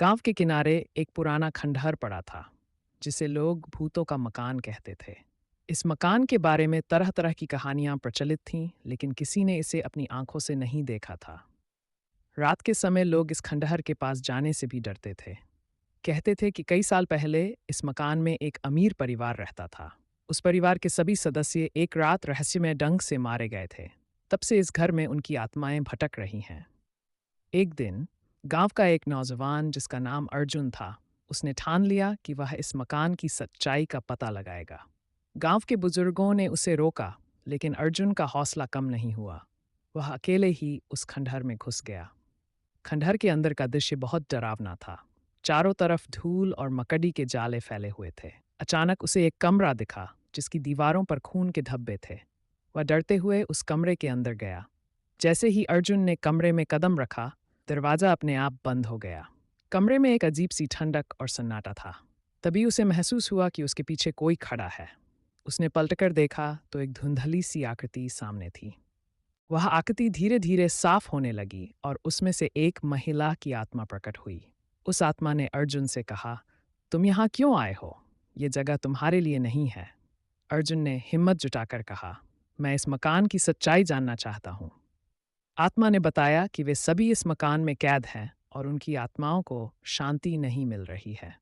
गांव के किनारे एक पुराना खंडहर पड़ा था जिसे लोग भूतों का मकान कहते थे। इस मकान के बारे में तरह तरह की कहानियां प्रचलित थीं, लेकिन किसी ने इसे अपनी आंखों से नहीं देखा था। रात के समय लोग इस खंडहर के पास जाने से भी डरते थे। कहते थे कि कई साल पहले इस मकान में एक अमीर परिवार रहता था। उस परिवार के सभी सदस्य एक रात रहस्यमय ढंग से मारे गए थे। तब से इस घर में उनकी आत्माएं भटक रही हैं। एक दिन गांव का एक नौजवान जिसका नाम अर्जुन था, उसने ठान लिया कि वह इस मकान की सच्चाई का पता लगाएगा। गांव के बुजुर्गों ने उसे रोका, लेकिन अर्जुन का हौसला कम नहीं हुआ। वह अकेले ही उस खंडहर में घुस गया। खंडहर के अंदर का दृश्य बहुत डरावना था। चारों तरफ धूल और मकड़ी के जाले फैले हुए थे। अचानक उसे एक कमरा दिखा जिसकी दीवारों पर खून के धब्बे थे। वह डरते हुए उस कमरे के अंदर गया। जैसे ही अर्जुन ने कमरे में कदम रखा, दरवाजा अपने आप बंद हो गया। कमरे में एक अजीब सी ठंडक और सन्नाटा था। तभी उसे महसूस हुआ कि उसके पीछे कोई खड़ा है। उसने पलटकर देखा तो एक धुंधली सी आकृति सामने थी। वह आकृति धीरे धीरे साफ होने लगी और उसमें से एक महिला की आत्मा प्रकट हुई। उस आत्मा ने अर्जुन से कहा, तुम यहाँ क्यों आए हो? ये जगह तुम्हारे लिए नहीं है। अर्जुन ने हिम्मत जुटाकर कहा, मैं इस मकान की सच्चाई जानना चाहता हूँ। आत्मा ने बताया कि वे सभी इस मकान में कैद हैं और उनकी आत्माओं को शांति नहीं मिल रही है।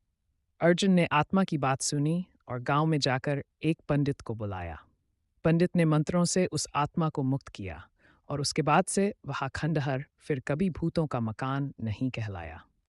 अर्जुन ने आत्मा की बात सुनी और गांव में जाकर एक पंडित को बुलाया। पंडित ने मंत्रों से उस आत्मा को मुक्त किया और उसके बाद से वह खंडहर फिर कभी भूतों का मकान नहीं कहलाया।